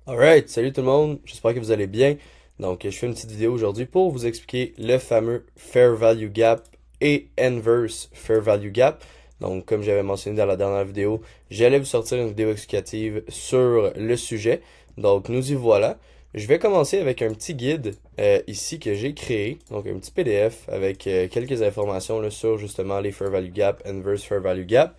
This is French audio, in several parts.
Alright, salut tout le monde, j'espère que vous allez bien. Donc, je fais une petite vidéo aujourd'hui pour vous expliquer le fameux Fair Value Gap et Inverse Fair Value Gap. Donc, comme j'avais mentionné dans la dernière vidéo, j'allais vous sortir une vidéo explicative sur le sujet. Donc, nous y voilà. Je vais commencer avec un petit guide ici que j'ai créé, donc un petit PDF avec quelques informations là, sur justement les Fair Value Gap, Inverse Fair Value Gap.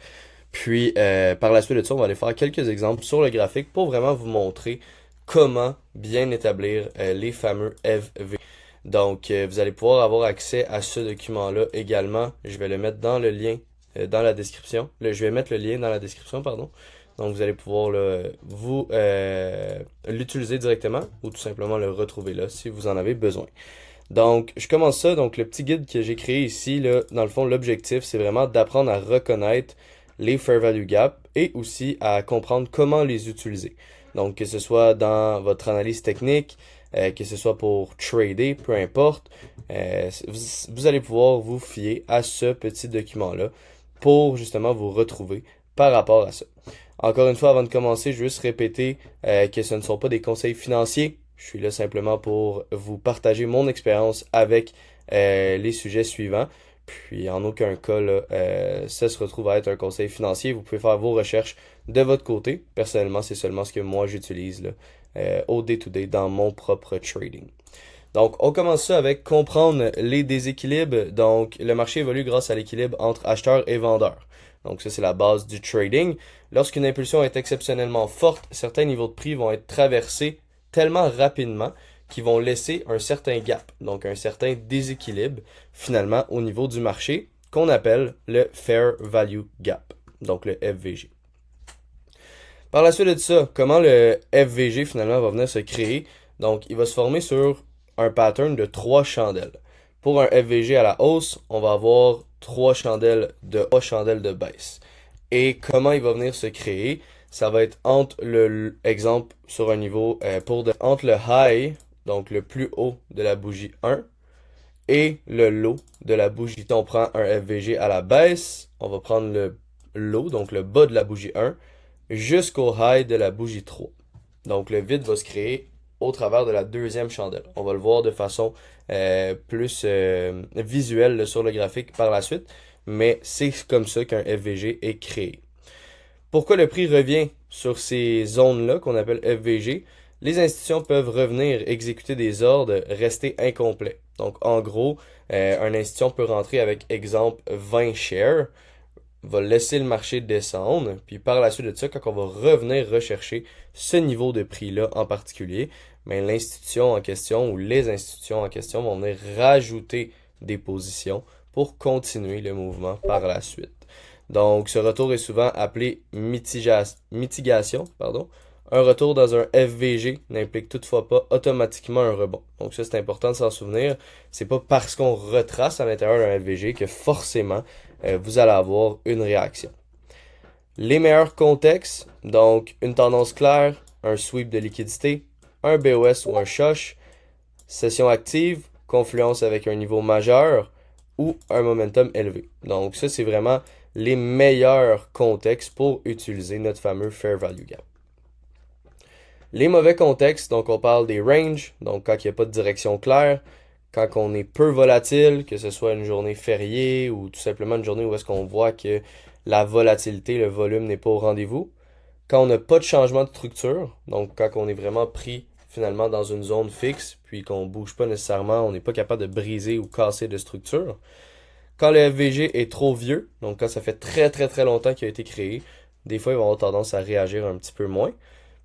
Puis, par la suite de ça, on va aller faire quelques exemples sur le graphique pour vraiment vous montrer comment bien établir les fameux FV. Donc, vous allez pouvoir avoir accès à ce document-là également. Je vais le mettre dans le lien, dans la description. Je vais mettre le lien dans la description, pardon. Donc, vous allez pouvoir vous l'utiliser directement ou tout simplement le retrouver là si vous en avez besoin. Donc, je commence ça. Donc, le petit guide que j'ai créé ici, là, dans le fond, l'objectif, c'est vraiment d'apprendre à reconnaître les Fair Value Gap et aussi à comprendre comment les utiliser. Donc, que ce soit dans votre analyse technique, que ce soit pour trader, peu importe, vous allez pouvoir vous fier à ce petit document-là pour justement vous retrouver par rapport à ça. Encore une fois, avant de commencer, je veux juste répéter que ce ne sont pas des conseils financiers. Je suis là simplement pour vous partager mon expérience avec les sujets suivants. Puis en aucun cas, là, ça se retrouve à être un conseil financier. Vous pouvez faire vos recherches de votre côté. Personnellement, c'est seulement ce que moi j'utilise là, au day-to-day dans mon propre trading. Donc, on commence ça avec comprendre les déséquilibres. Donc, le marché évolue grâce à l'équilibre entre acheteurs et vendeurs. Donc, ça, c'est la base du trading. Lorsqu'une impulsion est exceptionnellement forte, certains niveaux de prix vont être traversés tellement rapidement qu'ils vont laisser un certain gap, donc un certain déséquilibre, finalement, au niveau du marché, qu'on appelle le Fair Value Gap, donc le FVG. Par la suite de ça, comment le FVG finalement va venir se créer? Donc, il va se former sur un pattern de 3 chandelles. Pour un FVG à la hausse, on va avoir 3 chandelles de baisse. Et comment il va venir se créer? Ça va être entre exemple sur un niveau entre le high, donc le plus haut de la bougie 1, et le low de la bougie. On prend un FVG à la baisse, on va prendre le low, donc le bas de la bougie 1, jusqu'au high de la bougie 3. Donc le vide va se créer au travers de la deuxième chandelle. On va le voir de façon plus visuelle sur le graphique par la suite, mais c'est comme ça qu'un FVG est créé. Pourquoi le prix revient sur ces zones-là qu'on appelle FVG? Les institutions peuvent revenir exécuter des ordres restés incomplets. Donc, en gros, une institution peut rentrer avec, exemple, 20 shares, va laisser le marché descendre, puis par la suite de ça, quand on va revenir rechercher ce niveau de prix-là en particulier, mais l'institution en question ou les institutions en question vont venir rajouter des positions pour continuer le mouvement par la suite. Donc, ce retour est souvent appelé mitigation, pardon. Un retour dans un FVG n'implique toutefois pas automatiquement un rebond. Donc ça, c'est important de s'en souvenir. C'est pas parce qu'on retrace à l'intérieur d'un FVG que forcément vous allez avoir une réaction. Les meilleurs contextes, donc une tendance claire, un sweep de liquidité, un BOS ou un shush, session active, confluence avec un niveau majeur ou un momentum élevé. Donc ça, c'est vraiment les meilleurs contextes pour utiliser notre fameux Fair Value Gap. Les mauvais contextes, donc on parle des ranges, donc quand il n'y a pas de direction claire, quand on est peu volatile, que ce soit une journée fériée ou tout simplement une journée où est-ce qu'on voit que la volatilité, le volume n'est pas au rendez-vous. Quand on n'a pas de changement de structure, donc quand on est vraiment pris finalement dans une zone fixe, puis qu'on ne bouge pas nécessairement, on n'est pas capable de briser ou casser de structure. Quand le FVG est trop vieux, donc quand ça fait très très très longtemps qu'il a été créé, des fois ils vont avoir tendance à réagir un petit peu moins.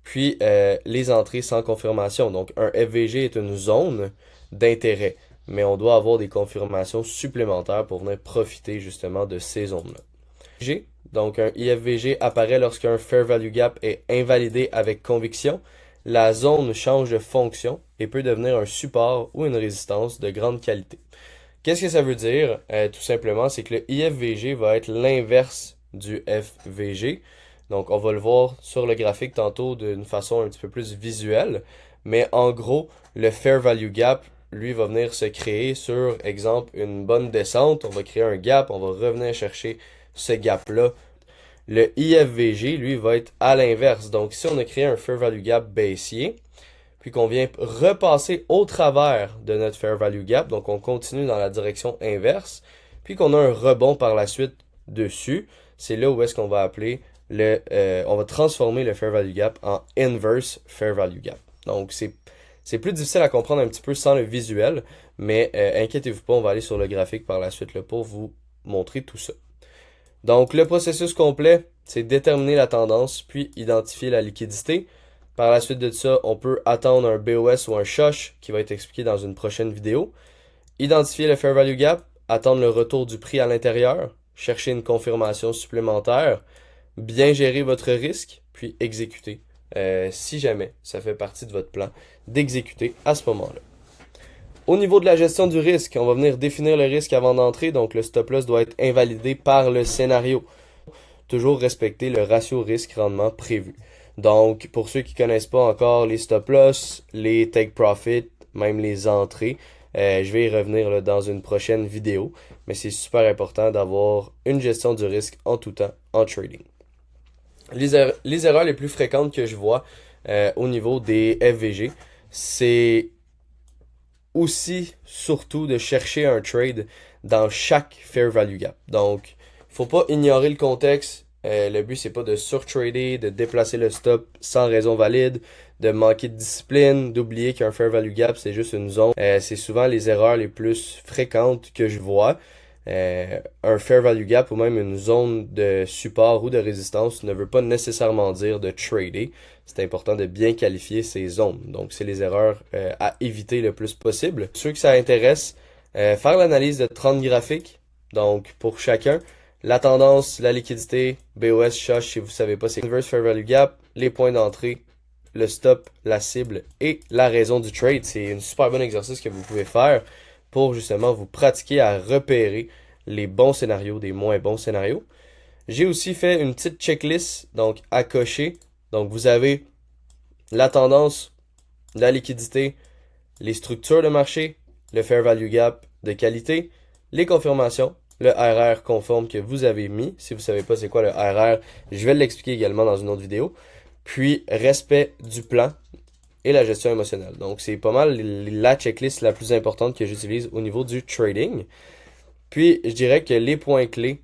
Puis les entrées sans confirmation. Donc un FVG est une zone d'intérêt, mais on doit avoir des confirmations supplémentaires pour venir profiter justement de ces zones-là. Donc un IFVG apparaît lorsqu'un Fair Value Gap est invalidé avec conviction. La zone change de fonction et peut devenir un support ou une résistance de grande qualité. Qu'est-ce que ça veut dire? Tout simplement, c'est que le IFVG va être l'inverse du FVG. Donc, on va le voir sur le graphique tantôt d'une façon un petit peu plus visuelle. Mais en gros, le Fair Value Gap, lui, va venir se créer sur, exemple, une bonne descente. On va créer un gap, on va revenir chercher ce gap-là. Le IFVG, lui, va être à l'inverse. Donc, si on a créé un fair value gap baissier, puis qu'on vient repasser au travers de notre fair value gap, donc on continue dans la direction inverse, puis qu'on a un rebond par la suite dessus, c'est là où est-ce qu'on va appeler on va transformer le fair value gap en inverse fair value gap. Donc, c'est plus difficile à comprendre un petit peu sans le visuel, mais inquiétez-vous pas, on va aller sur le graphique par la suite là, pour vous montrer tout ça. Donc, le processus complet, c'est déterminer la tendance, puis identifier la liquidité. Par la suite de ça, on peut attendre un BOS ou un SHOSH qui va être expliqué dans une prochaine vidéo. Identifier le Fair Value Gap, attendre le retour du prix à l'intérieur, chercher une confirmation supplémentaire, bien gérer votre risque, puis exécuter. Si jamais ça fait partie de votre plan, d'exécuter à ce moment-là. Au niveau de la gestion du risque, on va venir définir le risque avant d'entrer, donc le stop loss doit être invalidé par le scénario. Toujours respecter le ratio risque-rendement prévu. Donc, pour ceux qui connaissent pas encore les stop loss, les take profit, même les entrées, je vais y revenir là, dans une prochaine vidéo, mais c'est super important d'avoir une gestion du risque en tout temps en trading. Les erreurs les plus fréquentes que je vois au niveau des FVG, c'est aussi, surtout, de chercher un trade dans chaque fair value gap. Donc, faut pas ignorer le contexte. Le but, c'est pas de surtrader, de déplacer le stop sans raison valide, de manquer de discipline, d'oublier qu'un fair value gap, c'est juste une zone. C'est souvent les erreurs les plus fréquentes que je vois. Un fair value gap ou même une zone de support ou de résistance ne veut pas nécessairement dire de trader. C'est important de bien qualifier ces zones. Donc, c'est les erreurs à éviter le plus possible. Ceux que ça intéresse, faire l'analyse de 30 graphiques. Donc, pour chacun, la tendance, la liquidité, BOS, SHOSH, si vous ne savez pas, c'est Inverse Fair Value Gap, les points d'entrée, le stop, la cible et la raison du trade. C'est un super bon exercice que vous pouvez faire pour justement vous pratiquer à repérer les bons scénarios des moins bons scénarios. J'ai aussi fait une petite checklist donc à cocher. Donc vous avez la tendance, la liquidité, les structures de marché, le fair value gap de qualité, les confirmations, le RR conforme que vous avez mis. Si vous ne savez pas c'est quoi le RR, je vais l'expliquer également dans une autre vidéo. Puis respect du plan et la gestion émotionnelle. Donc, c'est pas mal la checklist la plus importante que j'utilise au niveau du trading. Puis, je dirais que les points clés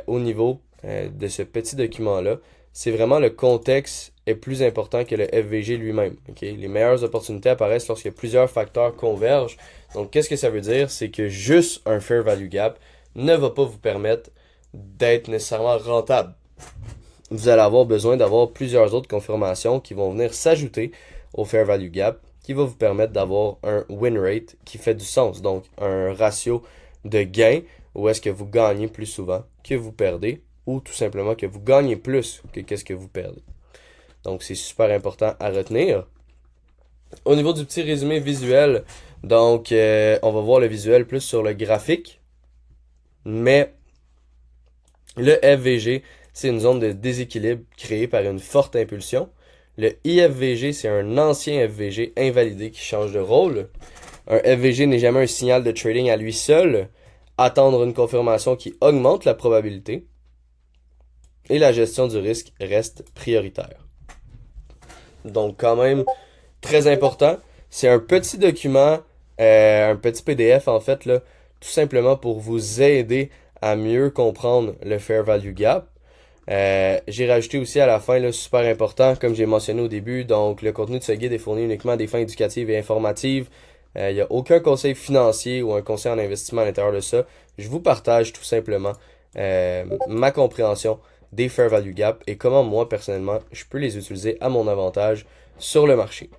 au niveau de ce petit document-là, c'est vraiment le contexte est plus important que le FVG lui-même. Okay? Les meilleures opportunités apparaissent lorsque plusieurs facteurs convergent. Donc, qu'est-ce que ça veut dire? C'est que juste un fair value gap ne va pas vous permettre d'être nécessairement rentable. Vous allez avoir besoin d'avoir plusieurs autres confirmations qui vont venir s'ajouter au fair value gap, qui va vous permettre d'avoir un win rate qui fait du sens. Donc, un ratio de gain où est-ce que vous gagnez plus souvent que vous perdez ou tout simplement que vous gagnez plus que qu'est-ce que vous perdez. Donc, c'est super important à retenir. Au niveau du petit résumé visuel, donc, on va voir le visuel plus sur le graphique, mais le FVG, c'est une zone de déséquilibre créée par une forte impulsion. Le IFVG, c'est un ancien FVG invalidé qui change de rôle. Un FVG n'est jamais un signal de trading à lui seul. Attendre une confirmation qui augmente la probabilité. Et la gestion du risque reste prioritaire. Donc quand même, très important. C'est un petit document, un petit PDF en fait, là, tout simplement pour vous aider à mieux comprendre le Fair Value Gap. J'ai rajouté aussi à la fin, là, super important, comme j'ai mentionné au début, donc le contenu de ce guide est fourni uniquement à des fins éducatives et informatives. Il n'y a aucun conseil financier ou un conseil en investissement à l'intérieur de ça. Je vous partage tout simplement ma compréhension des Fair Value Gap et comment moi, personnellement, je peux les utiliser à mon avantage sur le marché.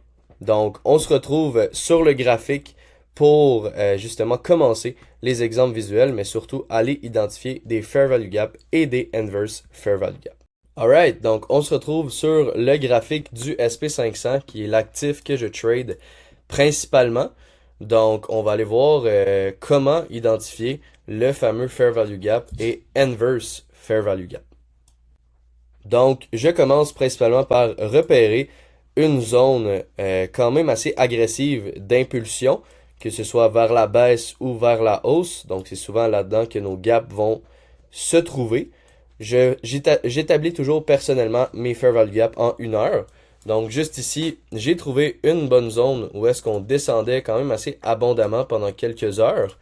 Donc, on se retrouve sur le graphique pour justement commencer les exemples visuels, mais surtout aller identifier des Fair Value Gap et des Inverse Fair Value Gap. Alright, donc on se retrouve sur le graphique du SP500 qui est l'actif que je trade principalement. Donc, on va aller voir comment identifier le fameux Fair Value Gap et Inverse Fair Value Gap. Donc, je commence principalement par repérer une zone quand même assez agressive d'impulsion, que ce soit vers la baisse ou vers la hausse. Donc, c'est souvent là-dedans que nos gaps vont se trouver. j'établis toujours personnellement mes fair value gap en 1 heure. Donc juste ici, j'ai trouvé une bonne zone où est-ce qu'on descendait quand même assez abondamment pendant quelques heures.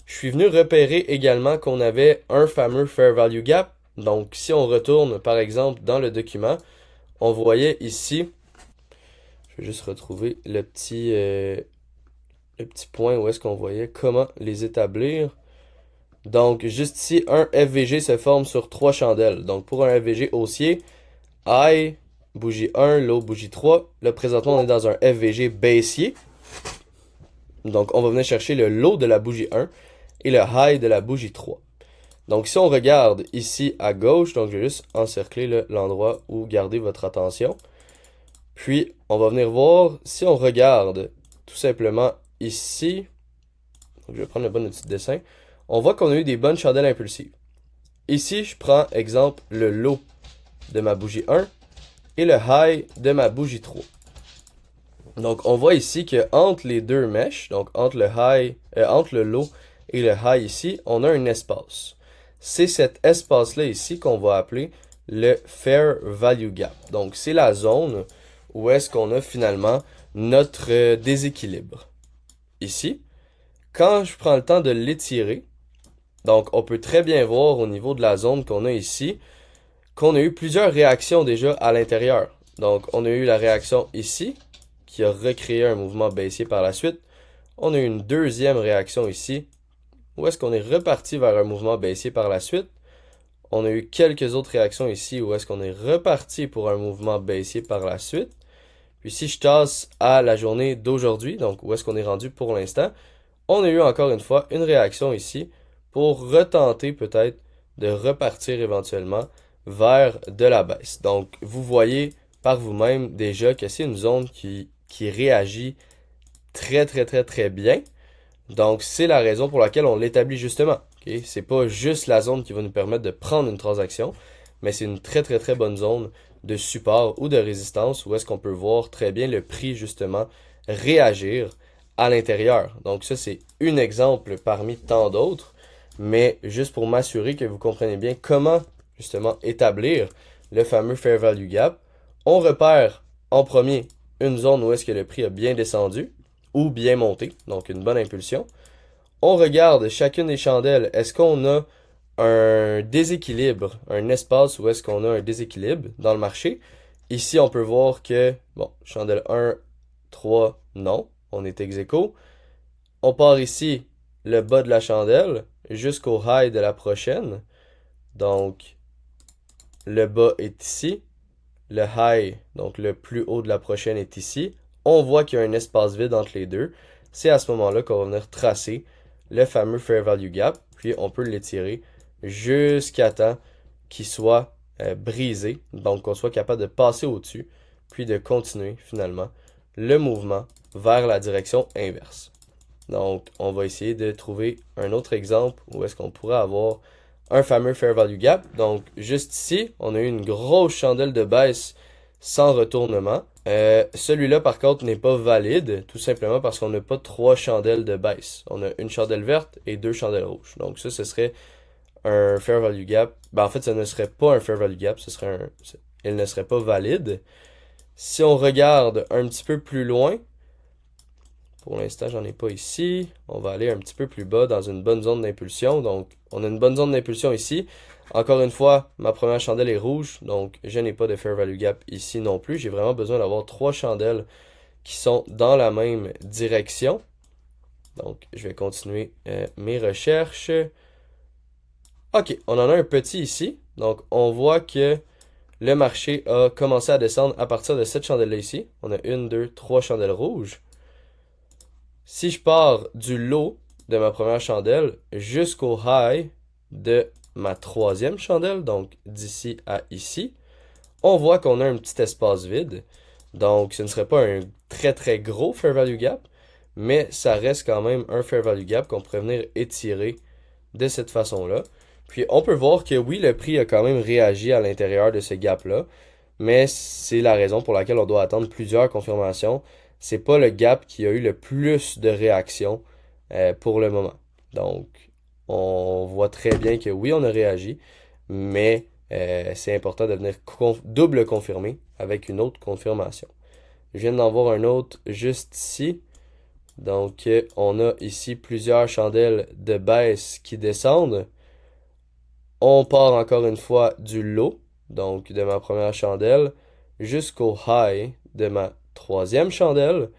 Je suis venu repérer également qu'on avait un fameux fair value gap. Donc si on retourne par exemple dans le document, on voyait ici, je vais juste retrouver le petit point où est-ce qu'on voyait comment les établir. Donc, juste ici, un FVG se forme sur 3 chandelles. Donc, pour un FVG haussier, high, bougie 1, low, bougie 3. Là, présentement, on est dans un FVG baissier. Donc, on va venir chercher le low de la bougie 1 et le high de la bougie 3. Donc, si on regarde ici à gauche, donc je vais juste encercler l'endroit où garder votre attention. Puis, on va venir voir, si on regarde tout simplement ici, donc je vais prendre le bon outil de dessin, on voit qu'on a eu des bonnes chandelles impulsives. Ici, je prends exemple le low de ma bougie 1 et le high de ma bougie 3. Donc, on voit ici que entre les deux mèches, donc entre le low et le high ici, on a un espace. C'est cet espace-là ici qu'on va appeler le fair value gap. Donc, c'est la zone où est-ce qu'on a finalement notre déséquilibre. Ici, quand je prends le temps de l'étirer, donc on peut très bien voir au niveau de la zone qu'on a ici, qu'on a eu plusieurs réactions déjà à l'intérieur. Donc, on a eu la réaction ici, qui a recréé un mouvement baissier par la suite. On a eu une deuxième réaction ici, où est-ce qu'on est reparti vers un mouvement baissier par la suite. On a eu quelques autres réactions ici, où est-ce qu'on est reparti pour un mouvement baissier par la suite. Puis si je tasse à la journée d'aujourd'hui, donc où est-ce qu'on est rendu pour l'instant, on a eu encore une fois une réaction ici pour retenter peut-être de repartir éventuellement vers de la baisse. Donc, vous voyez par vous-même déjà que c'est une zone qui réagit très, très, très, très bien. Donc, c'est la raison pour laquelle on l'établit justement. Okay? C'est pas juste la zone qui va nous permettre de prendre une transaction, mais c'est une très, très, très bonne zone de support ou de résistance où est-ce qu'on peut voir très bien le prix justement réagir à l'intérieur. Donc, ça, c'est un exemple parmi tant d'autres, mais juste pour m'assurer que vous comprenez bien comment justement établir le fameux fair value gap, on repère en premier une zone où est-ce que le prix a bien descendu ou bien monté, donc une bonne impulsion. On regarde chacune des chandelles, est-ce qu'on a un déséquilibre, un espace où est-ce qu'on a un déséquilibre dans le marché. Ici, on peut voir que, bon, chandelle 1, 3, non, on est ex aequo. On part ici, le bas de la chandelle, jusqu'au high de la prochaine. Donc, le bas est ici. Le high, donc le plus haut de la prochaine est ici. On voit qu'il y a un espace vide entre les deux. C'est à ce moment-là qu'on va venir tracer le fameux fair value gap. Puis on peut l'étirer jusqu'à temps qu'il soit brisé. Donc qu'on soit capable de passer au-dessus. Puis de continuer finalement le mouvement vers la direction inverse. Donc on va essayer de trouver un autre exemple où est-ce qu'on pourrait avoir un fameux fair value gap. Donc, juste ici, on a eu une grosse chandelle de baisse sans retournement. Celui-là, par contre, n'est pas valide, tout simplement parce qu'on n'a pas 3 chandelles de baisse. On a une chandelle verte et 2 chandelles rouges. Donc, ça, ce serait un fair value gap. Ben, en fait, ça ne serait pas un fair value gap, il ne serait pas valide. Si on regarde un petit peu plus loin, pour l'instant, j'en ai pas ici. On va aller un petit peu plus bas dans une bonne zone d'impulsion. Donc, on a une bonne zone d'impulsion ici. Encore une fois, ma première chandelle est rouge, donc je n'ai pas de fair value gap ici non plus. J'ai vraiment besoin d'avoir 3 chandelles qui sont dans la même direction. Donc, je vais continuer mes recherches. Ok, on en a un petit ici. Donc, on voit que le marché a commencé à descendre à partir de cette chandelle-là ici. On a 1, 2, 3 chandelles rouges. Si je pars du low de ma première chandelle jusqu'au high de ma troisième chandelle, donc d'ici à ici, on voit qu'on a un petit espace vide. Donc, ce ne serait pas un très très gros fair value gap, mais ça reste quand même un fair value gap qu'on pourrait venir étirer de cette façon-là. Puis, on peut voir que oui, le prix a quand même réagi à l'intérieur de ce gap-là, mais c'est la raison pour laquelle on doit attendre plusieurs confirmations. C'est pas le gap qui a eu le plus de réactions pour le moment. Donc, on voit très bien que oui, on a réagi, mais c'est important de venir double confirmer avec une autre confirmation. Je viens d'en voir un autre juste ici. Donc, on a ici plusieurs chandelles de baisse qui descendent. On part encore une fois du low, donc de ma première chandelle, jusqu'au high de ma troisième chandelle.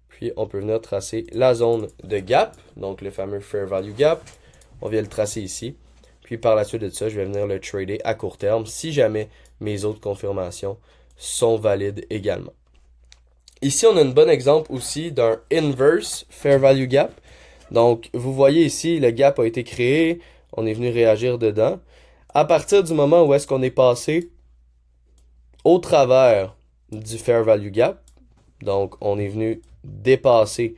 Puis, on peut venir tracer la zone de gap, donc le fameux Fair Value Gap. On vient le tracer ici. Puis, par la suite de ça, je vais venir le trader à court terme si jamais mes autres confirmations sont valides également. Ici, on a un bon exemple aussi d'un inverse Fair Value Gap. Donc, vous voyez ici, le gap a été créé. On est venu réagir dedans. À partir du moment où est-ce qu'on est passé au travers du Fair Value Gap, donc on est venu dépasser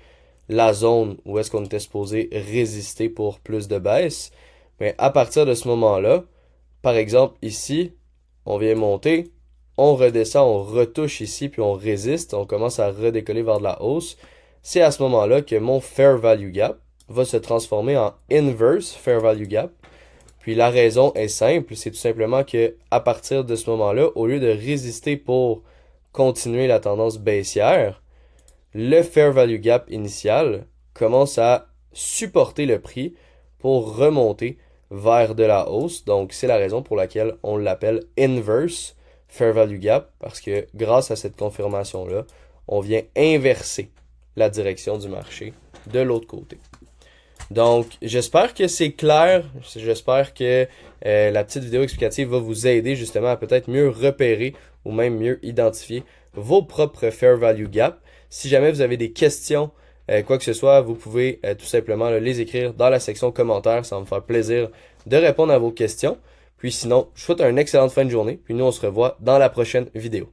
la zone où est-ce qu'on était supposé résister pour plus de baisse. Mais à partir de ce moment-là, par exemple ici, on vient monter, on redescend, on retouche ici, puis on résiste, on commence à redécoller vers de la hausse. C'est à ce moment-là que mon Fair Value Gap va se transformer en Inverse Fair Value Gap. Puis la raison est simple, c'est tout simplement que à partir de ce moment-là, au lieu de résister pour continuer la tendance baissière, le Fair Value Gap initial commence à supporter le prix pour remonter vers de la hausse. Donc c'est la raison pour laquelle on l'appelle Inverse Fair Value Gap, parce que grâce à cette confirmation-là, on vient inverser la direction du marché de l'autre côté. Donc, j'espère que c'est clair. J'espère que la petite vidéo explicative va vous aider justement à peut-être mieux repérer ou même mieux identifier vos propres Fair Value Gap. Si jamais vous avez des questions, quoi que ce soit, vous pouvez tout simplement les écrire dans la section commentaires. Ça va me faire plaisir de répondre à vos questions. Puis sinon, je vous souhaite une excellente fin de journée. Puis nous, on se revoit dans la prochaine vidéo.